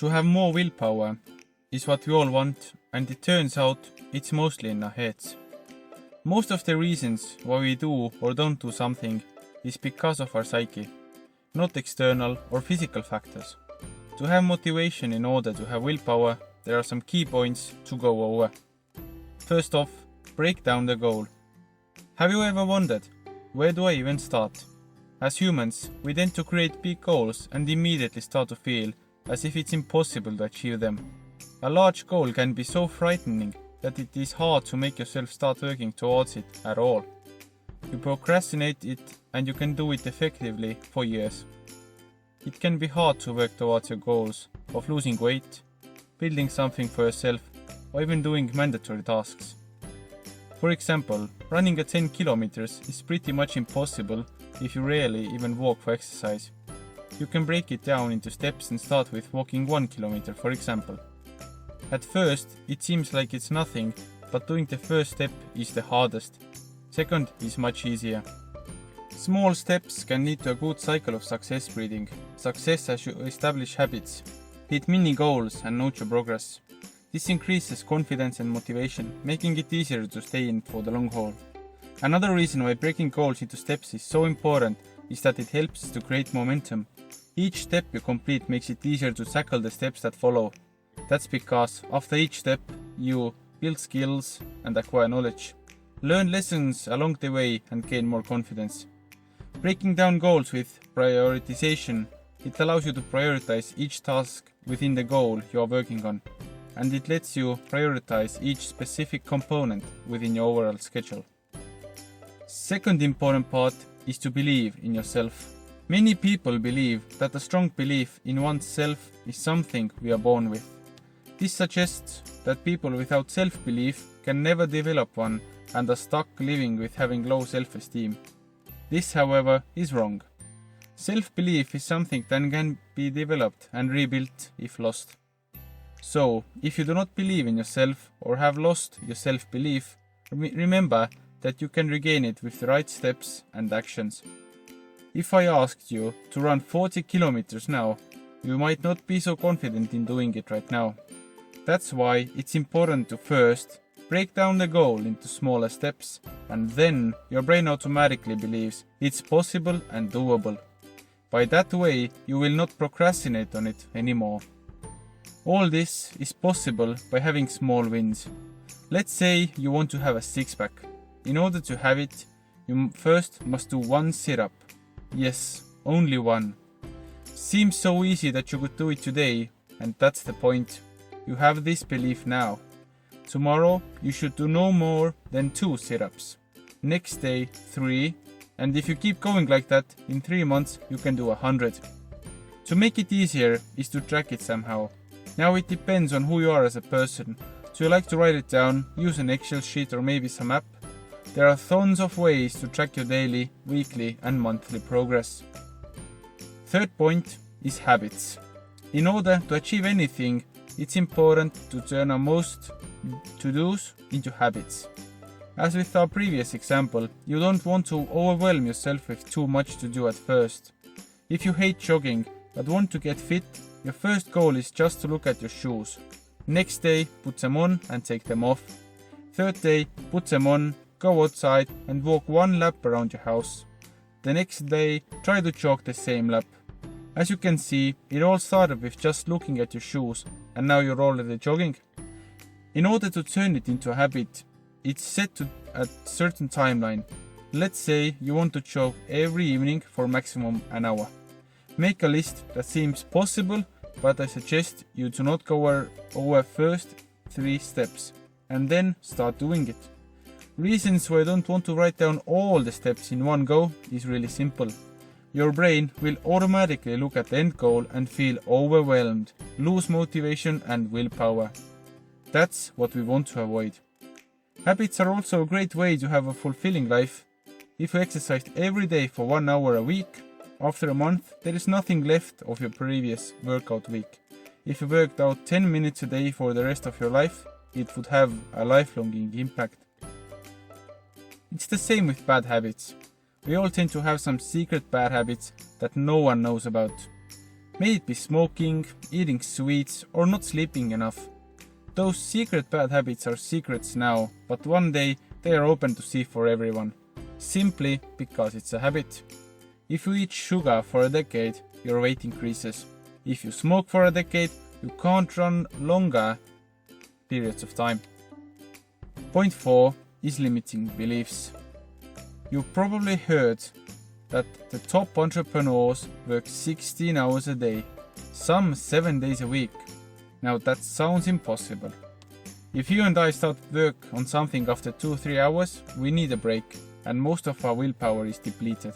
To have more willpower is what we all want, and it turns out it's mostly in our heads. Most of the reasons why we do or don't do something is because of our psyche, not external or physical factors. To have motivation in order to have willpower, there are some key points to go over. First off, break down the goal. Have you ever wondered, where do I even start? As humans, we tend to create big goals and immediately start to feel as if it's impossible to achieve them. A large goal can be so frightening that it is hard to make yourself start working towards it at all. You procrastinate it and you can do it effectively for years. It can be hard to work towards your goals of losing weight, building something for yourself, or even doing mandatory tasks. For example, running a 10 kilometers is pretty much impossible if you rarely even walk for exercise. You can break it down into steps and start with walking 1 kilometer, for example. At first, it seems like it's nothing, but doing the first step is the hardest. Second is much easier. Small steps can lead to a good cycle of success breeding. Success as you establish habits, hit mini goals and note your progress. This increases confidence and motivation, making it easier to stay in for the long haul. Another reason why breaking goals into steps is so important is that it helps to create momentum. Each step you complete makes it easier to tackle the steps that follow. That's because after each step, you build skills and acquire knowledge. Learn lessons along the way and gain more confidence. Breaking down goals with prioritization, it allows you to prioritize each task within the goal you are working on, and it lets you prioritize each specific component within your overall schedule. Second important part is to believe in yourself. Many people believe that a strong belief in oneself is something we are born with. This suggests that people without self-belief can never develop one and are stuck living with having low self-esteem. This, however, is wrong. Self-belief is something that can be developed and rebuilt if lost. So, if you do not believe in yourself or have lost your self-belief, remember that you can regain it with the right steps and actions. If I asked you to run 40 kilometers now, you might not be so confident in doing it right now. That's why it's important to first break down the goal into smaller steps, and then your brain automatically believes it's possible and doable. By that way, you will not procrastinate on it anymore. All this is possible by having small wins. Let's say you want to have a six-pack. In order to have it, you first must do one sit-up. Yes, only one. Seems so easy that you could do it today, and that's the point. You have this belief now. Tomorrow, you should do no more than 2 sit-ups. Next day, 3, and if you keep going like that, in 3 months you can do 100. To make it easier is to track it somehow. Now it depends on who you are as a person. So you like to write it down, use an Excel sheet or maybe some app. There are tons of ways to track your daily, weekly and monthly progress. Third point is habits. In order to achieve anything, it's important to turn our most to-dos into habits. As with our previous example, you don't want to overwhelm yourself with too much to do at first. If you hate jogging but want to get fit, your first goal is just to look at your shoes. Next day, put them on and take them off. Third day, put them on, go outside and walk 1 lap around your house. The next day, try to jog the same lap. As you can see, it all started with just looking at your shoes, and now you're already jogging. In order to turn it into a habit, it's set to a certain timeline. Let's say you want to jog every evening for maximum an hour. Make a list that seems possible, but I suggest you do not go over first 3 steps, and then start doing it. Reasons why I don't want to write down all the steps in one go is really simple. Your brain will automatically look at the end goal and feel overwhelmed, lose motivation and willpower. That's what we want to avoid. Habits are also a great way to have a fulfilling life. If you exercised every day for 1 hour a week, after a month there is nothing left of your previous workout week. If you worked out 10 minutes a day for the rest of your life, it would have a lifelong impact. It's the same with bad habits. We all tend to have some secret bad habits that no one knows about. May it be smoking, eating sweets, or not sleeping enough. Those secret bad habits are secrets now, but one day they are open to see for everyone, simply because it's a habit. If you eat sugar for a decade, your weight increases. If you smoke for a decade, you can't run longer periods of time. Point 4 is limiting beliefs. You've probably heard that the top entrepreneurs work 16 hours a day, some 7 days a week. Now that sounds impossible. If you and I start work on something after 2-3 hours, we need a break, and most of our willpower is depleted.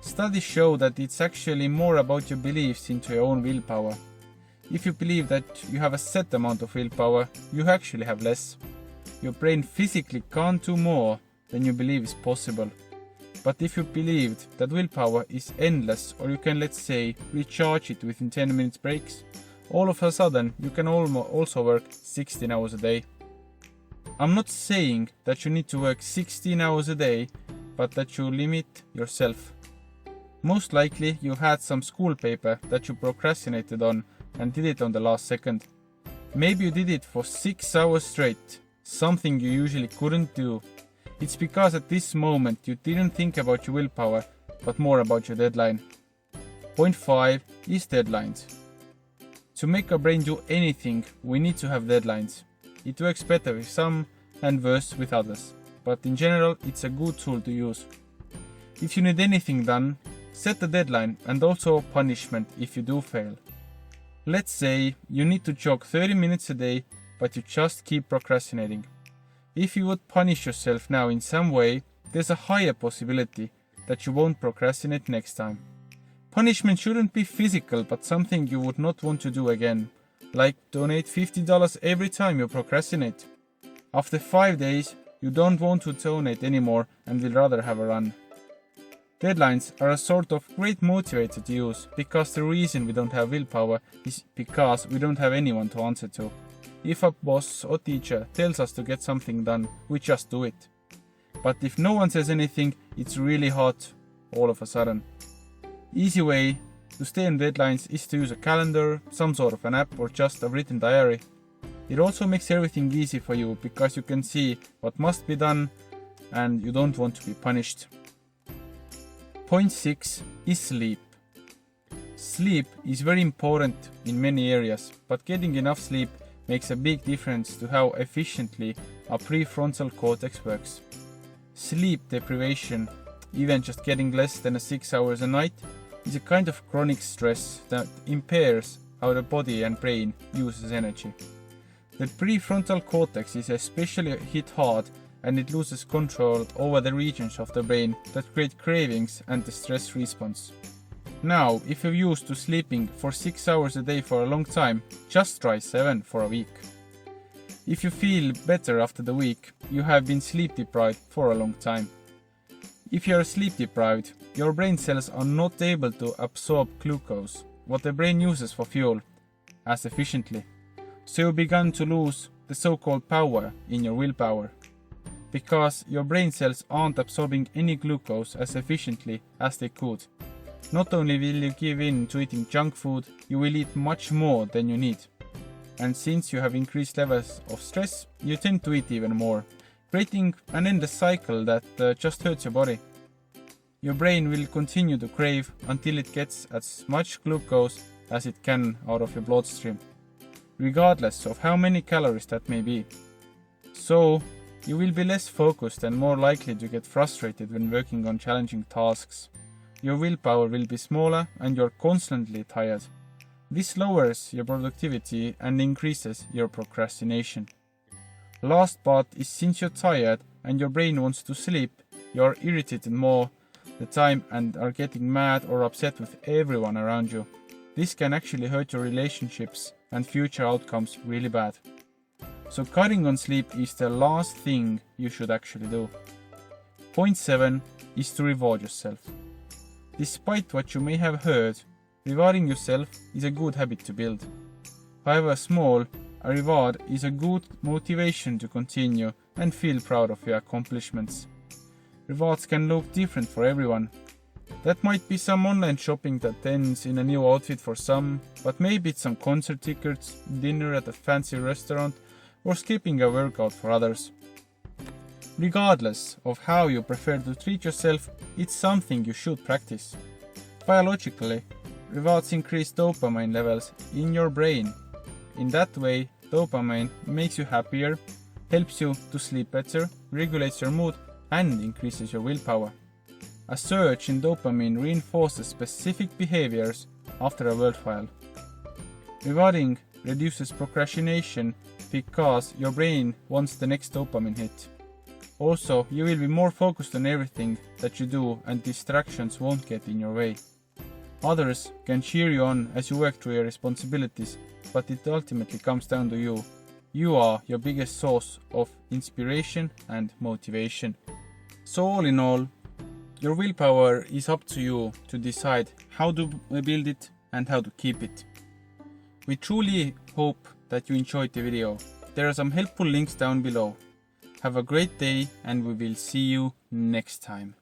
Studies show that it's actually more about your beliefs into your own willpower. If you believe that you have a set amount of willpower, you actually have less. Your brain physically can't do more than you believe is possible. But if you believed that willpower is endless, or you can, let's say, recharge it within 10 minutes breaks, all of a sudden you can also work 16 hours a day. I'm not saying that you need to work 16 hours a day, but that you limit yourself. Most likely you had some school paper that you procrastinated on and did it on the last second. Maybe you did it for 6 hours straight, something you usually couldn't do. It's because at this moment you didn't think about your willpower, but more about your deadline. Point 5 is deadlines. To make our brain do anything, we need to have deadlines. It works better with some and worse with others, but in general it's a good tool to use. If you need anything done, set a deadline and also a punishment if you do fail. Let's say you need to jog 30 minutes a day, but you just keep procrastinating. If you would punish yourself now in some way, there's a higher possibility that you won't procrastinate next time. Punishment shouldn't be physical, but something you would not want to do again, like donate $50 every time you procrastinate. After 5 days, you don't want to donate anymore and will rather have a run. Deadlines are a sort of great motivator to use, because the reason we don't have willpower is because we don't have anyone to answer to. If a boss or teacher tells us to get something done, we just do it. But if no one says anything, it's really hard all of a sudden. Easy way to stay on deadlines is to use a calendar, some sort of an app, or just a written diary. It also makes everything easy for you because you can see what must be done and you don't want to be punished. Point 6 is sleep. Sleep is very important in many areas, but getting enough sleep makes a big difference to how efficiently our prefrontal cortex works. Sleep deprivation, even just getting less than 6 hours a night, is a kind of chronic stress that impairs how the body and brain uses energy. The prefrontal cortex is especially hit hard, and it loses control over the regions of the brain that create cravings and the stress response. Now, if you're used to sleeping for 6 hours a day for a long time, just try 7 for a week. If you feel better after the week, you have been sleep deprived for a long time. If you are sleep deprived, your brain cells are not able to absorb glucose, what the brain uses for fuel, as efficiently. So you begin to lose the so-called power in your willpower. Because your brain cells aren't absorbing any glucose as efficiently as they could. Not only will you give in to eating junk food, you will eat much more than you need. And since you have increased levels of stress, you tend to eat even more, creating an endless cycle that just hurts your body. Your brain will continue to crave until it gets as much glucose as it can out of your bloodstream, regardless of how many calories that may be. So, you will be less focused and more likely to get frustrated when working on challenging tasks. Your willpower will be smaller and you're constantly tired. This lowers your productivity and increases your procrastination. Last part is, since you're tired and your brain wants to sleep, you're irritated more the time and are getting mad or upset with everyone around you. This can actually hurt your relationships and future outcomes really bad. So cutting on sleep is the last thing you should actually do. Point 7 is to reward yourself. Despite what you may have heard, rewarding yourself is a good habit to build. However small, a reward is a good motivation to continue and feel proud of your accomplishments. Rewards can look different for everyone. That might be some online shopping that ends in a new outfit for some, but maybe it's some concert tickets, dinner at a fancy restaurant, or skipping a workout for others. Regardless of how you prefer to treat yourself, it's something you should practice. Biologically, rewards increase dopamine levels in your brain. In that way, dopamine makes you happier, helps you to sleep better, regulates your mood, and increases your willpower. A surge in dopamine reinforces specific behaviors after a worthwhile. Rewarding reduces procrastination because your brain wants the next dopamine hit. Also, you will be more focused on everything that you do and distractions won't get in your way. Others can cheer you on as you work through your responsibilities, but it ultimately comes down to you. You are your biggest source of inspiration and motivation. So all in all, your willpower is up to you to decide how to build it and how to keep it. We truly hope that you enjoyed the video. There are some helpful links down below. Have a great day and we will see you next time.